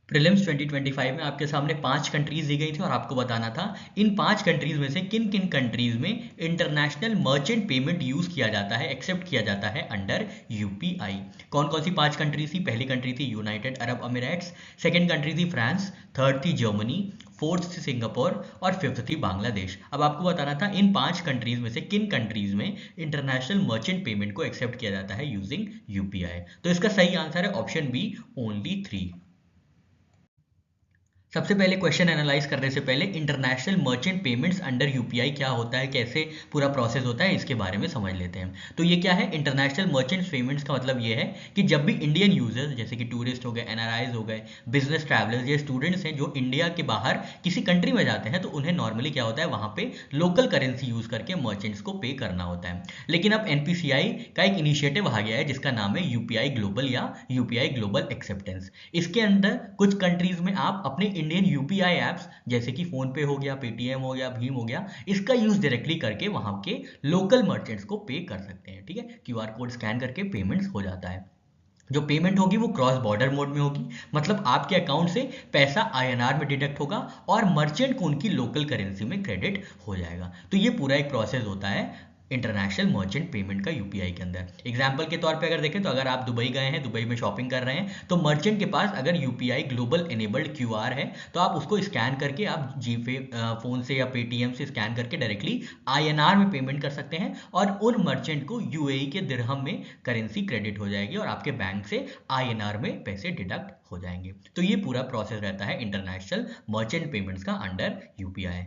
Prelims 2025 में आपके सामने 5 कंट्रीज दी गई थी और आपको बताना था इन 5 कंट्रीज में से किन किन कंट्रीज में इंटरनेशनल मर्चेंट पेमेंट यूज किया जाता है, एक्सेप्ट किया जाता है अंडर यूपीआई। कौन कौन सी 5 कंट्रीज थी? पहली कंट्री थी यूनाइटेड अरब अमीराट्स, सेकंड कंट्री थी फ्रांस, थर्ड थी जर्मनी, फोर्थ थी सिंगापुर और फिफ्थ थी बांग्लादेश। अब आपको बताना था इन 5 कंट्रीज में से किन कंट्रीज में इंटरनेशनल मर्चेंट पेमेंट को एक्सेप्ट किया जाता है यूजिंग यूपीआई। तो इसका सही आंसर है ऑप्शन बी, ओनली 3। सबसे पहले क्वेश्चन एनालाइज करने से पहले international merchant payments under UPI क्या होता है, कैसे पूरा प्रोसेस होता है, इसके बारे में समझ लेते हैं। तो ये क्या है? इंटरनेशनल मर्चेंट पेमेंट्स का मतलब ये है कि जब भी इंडियन यूजर्स जैसे कि टूरिस्ट हो गए, एनआरआईज हो गए, बिजनेस ट्रैवलर्स या स्टूडेंट्स हैं जो इंडिया के बाहर किसी कंट्री में जाते हैं, तो उन्हें नॉर्मली क्या होता है, वहां पे लोकल करेंसी यूज करके मर्चेंट्स को पे करना होता है। लेकिन अब एनपीसीआई का एक इनिशिएटिव आ गया है जिसका नाम है यूपीआई ग्लोबल या यूपीआई ग्लोबल एक्सेप्टेंस। इसके अंदर कुछ कंट्रीज में आप अपने इंडियन यूपीआई एप्स जैसे कि फोन पे हो गया, पेटीएम हो गया, भीम हो गया, इसका यूज डायरेक्टली करके वहां के लोकल मर्चेंट्स को पे कर सकते हैं। ठीक है, क्यूआर कोड स्कैन करके पेमेंट्स हो जाता है। जो पेमेंट होगी वो क्रॉस बॉर्डर मोड में होगी, मतलब आपके अकाउंट से पैसा आईएनआर में डिडक्ट होगा और मर्चेंट को उनकी लोकल करेंसी में क्रेडिट हो जाएगा। तो ये पूरा एक प्रोसेस होता है इंटरनेशनल मर्चेंट पेमेंट का यूपीआई के अंदर। एग्जाम्पल के तौर पे अगर देखें तो अगर आप दुबई गए हैं, दुबई में शॉपिंग कर रहे हैं, तो मर्चेंट के पास अगर यूपीआई ग्लोबल एनेबल्ड क्यूआर है तो आप उसको स्कैन करके आप जीपे फोन से या पेटीएम से स्कैन करके डायरेक्टली आईएनआर में पेमेंट कर सकते हैं और उन मर्चेंट को यूएई के दिरहम में करेंसी क्रेडिट हो जाएगी और आपके बैंक से आईएनआर में पैसे डिडक्ट हो जाएंगे। तो ये पूरा प्रोसेस रहता है इंटरनेशनल मर्चेंट पेमेंट्स का अंडर यूपीआई।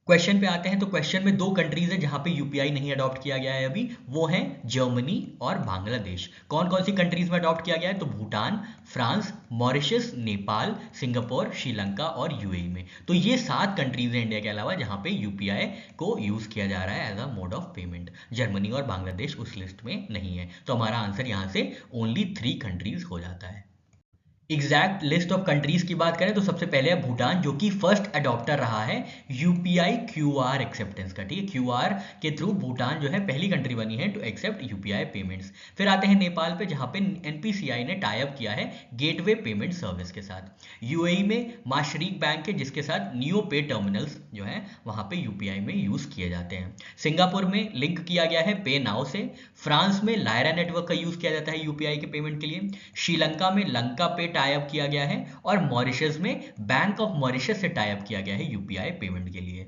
क्वेश्चन पे आते हैं। तो क्वेश्चन में 2 कंट्रीज है जहां पे यूपीआई नहीं अडॉप्ट किया गया है अभी, वो है जर्मनी और बांग्लादेश। कौन कौन सी कंट्रीज में अडॉप्ट किया गया है? तो Bhutan, France, Mauritius, Nepal, Singapore, Sri Lanka और यूएई में। तो ये 7 कंट्रीज है इंडिया के अलावा जहां पे यूपीआई को यूज किया जा रहा है as a mode of payment. Germany और बांग्लादेश उस लिस्ट में नहीं है, तो हमारा आंसर यहां से ओनली 3 कंट्रीज हो जाता है। एग्जैक्ट लिस्ट ऑफ कंट्रीज की बात करें तो सबसे पहले है भूटान, जो कि फर्स्ट अडॉप्टर रहा है यूपीआई क्यूआर एक्सेप्टेंस का। ठीक है, क्यूआर के थ्रू भूटान जो है पहली कंट्री बनी है टू एक्सेप्ट यूपीआई पेमेंट्स। फिर आते हैं नेपाल पे, जहां पे एनपीसीआई ने टाई अप किया है गेटवे पेमेंट सर्विस के साथ। यूएई में माशरीक बैंक है जिसके साथ नियो पे टर्मिनल्स जो है वहां पे यूपीआई में यूज किए जाते हैं। सिंगापुर में लिंक किया गया है पे नाउ से। फ्रांस में लायरा नेटवर्क का यूज किया जाता है यूपीआई के पेमेंट के लिए। श्रीलंका में लंका पे टाई अप किया गया है और मॉरिशस में बैंक ऑफ मॉरिशस से टाई अप किया गया है यूपीआई पेमेंट के लिए।